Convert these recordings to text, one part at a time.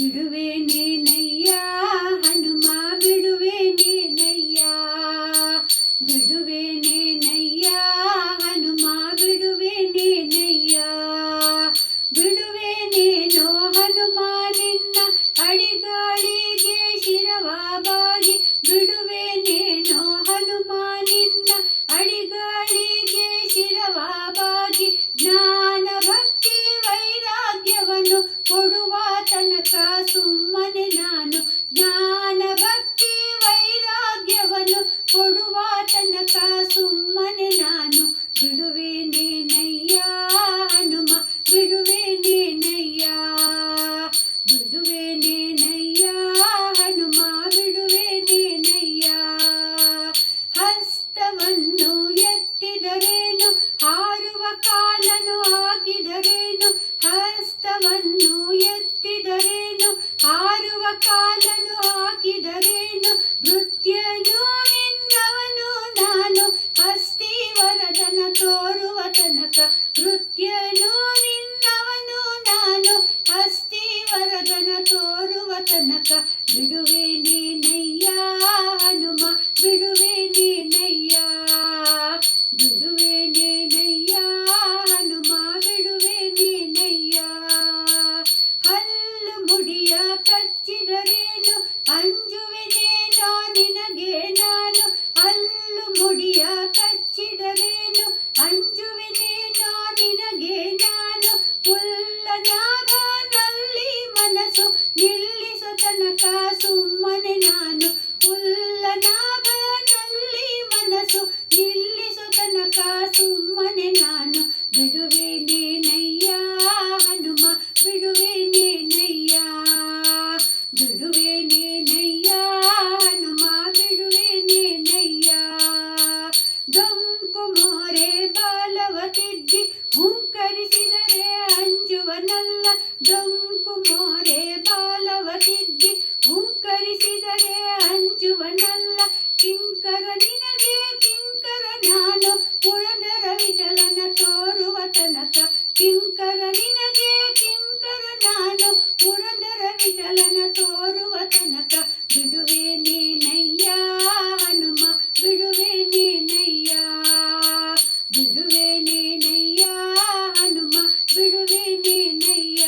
ಬಿಡುವೆನೇನಯ್ಯ ಹನುಮ ಬಿಡುವೆನೇನಯ್ಯ ಬಿಡುವೆನೇನಯ್ಯ ಹನುಮ ಬಿಡುವೆನೇನಯ್ಯ ಬಿಡುವೆನೇನೋ ಹನುಮ ನಿನ್ನ ಅಡಿಗಾಳಿಗೆ ಶಿರವಾಬಾಗಿ ಬಿಡುವೆನೇನೋ ಹನುಮ ನಿನ್ನ ಅಡಿಗಾಳಿಗೆ ಶಿರವಾಬಾಗಿ ಜ್ಞಾನ ಭಕ್ತಿ ವೈರಾಗ್ಯವನ್ನು ಕೊಡುವ ತನಕ ಸುಮ್ಮನೆ ನಾನು ಜ್ಞಾನ ಭಕ್ತಿ ವೈರಾಗ್ಯವನ್ನು ಕೊಡುವ ತನಕ ಸುಮ್ಮನೆ ನಾನು ಬಿಡುವೆನೇನಯ್ಯ ಹನುಮ ಬಿಡುವೆನೇನಯ್ಯ ಬಿಡುವೆನೇನಯ್ಯ ಹನುಮ ಬಿಡುವೆನೇನಯ್ಯ ಹಸ್ತವನ್ನು ಎತ್ತಿದರೇನು ಹಾರುವ ಕಾಲನು ಹಾಕಿದರೇನು ಹಸ್ತವನ್ನು ಎತ್ತಿದರೇನು ಹಾರುವ ಕಾಲನು ಹಾಕಿದರೇನು ನೃತ್ಯನು ನಿನ್ನವನು ನಾನು ಹಸ್ತಿವರದನ ತೋರುವ ತನಕ ನೃತ್ಯನು ನಿನ್ನವನು ನಾನು ಹಸ್ತಿವರದನ ತೋರುವ ತನಕ ಬಿಡುವೆನೇನಯ್ಯ ಹನುಮ ಬಿಡುವೆನೇನಯ್ಯ ಬಿಡುವೆನೇನಯ್ಯ ಹನುಮ ಬಿಡುವೆನೇನಯ್ಯ ಹಲ್ಲು ಮುಡಿಯ ಕಚ್ಚಿದರೇನು ಅಂಜುವೆನೇನೋ ನಿನಗೆ ನಾನು ಹಲ್ಲು ಮುಡಿಯ ಕಚ್ಚಿದರೇನು ಅಂಜುವೆನೇನೋ ನಿನಗೆ ನಾನು ಪುಲ್ಲನಾಭನಲ್ಲಿ ಮನಸ್ಸು ನಿಲ್ಲಿಸೋ ತನಕ ಸುಮ್ಮನೆ ನಾನು ಪುಲ್ಲನಾಭನಲ್ಲಿ ಮನಸ್ಸು ನಿಲ್ಲಿಸೋ ತನಕ ಸುಮ್ಮನೆ ನಾನು ಬಿಡುವೆನೇನಯ್ಯ ಹನುಮ ಬಿಡುವೆನೇನಯ್ಯ ಬಿಡುವೆನೇನಯ್ಯ ಹನುಮ ಬಿಡುವೆನೇನಯ್ಯ ಡೊಂಕು ಮೋರೆ ಬಾಲವ ತಿದ್ದಿ ಹುಂಕರಿಸಿದರೆ ಅಂಜುವನಲ್ಲ ಡೊಂಕು ಮೋರೆ ಬಾಲವ ತಿದ್ದಿ ಹುಂಕರಿಸಿದರೆ ಅಂಜುವನಲ್ಲ ಕಿಂಕರ ನಿನಗೆ ಕಿಂಕರ ನಾನು ಪುರಂದರ ವಿಠಲನ ತೋರುವ ತನಕ ಕಿಂಕರ ನಿನಗೆ ಕಿಂಕರ ನಾನು ಪುರಂದರ ವಿಠಲನ ತೋರುವ ತನಕ ಬಿಡುವೆನೇನಯ್ಯ ಹನುಮ ಬಿಡುವೆನೇನಯ್ಯ ಬಿಡುವೆನೇನಯ್ಯ ಹನುಮ ಬಿಡುವೆನೇನಯ್ಯ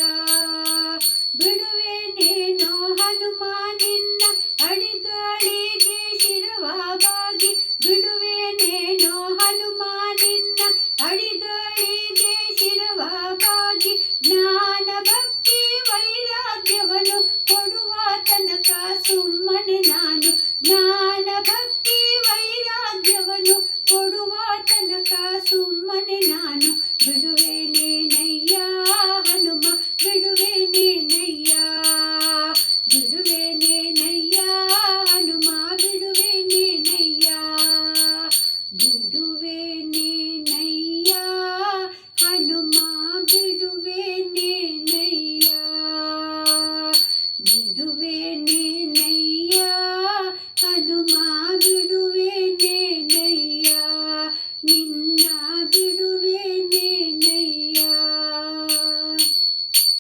ಬಿಡುವೆನೇನೋ ಹನುಮ ನಿನ್ನ ಅಡಿಗಾಳಿಗೆ ಶಿರವಾಬಾಗಿ ಬಿಡುವೆನೇನೋ ಹನುಮ ನಿನ್ನ ಅಡಿಗಾಳಿಗೆ ಶಿರವಾಬಾಗಿ ಜ್ಞಾನ ಭಕ್ತಿ ವೈರಾಗ್ಯವನ್ನು ಕೊಡುವ ತನಕ ಸುಮ್ಮನೆ ನಾನು ಜ್ಞಾನ ಭಕ್ತಿ ವೈರಾಗ್ಯವನ್ನು ಕೊಡುವ ತನಕ ಸುಮ್ಮನೆ ನಾನು ಬಿಡುವೆ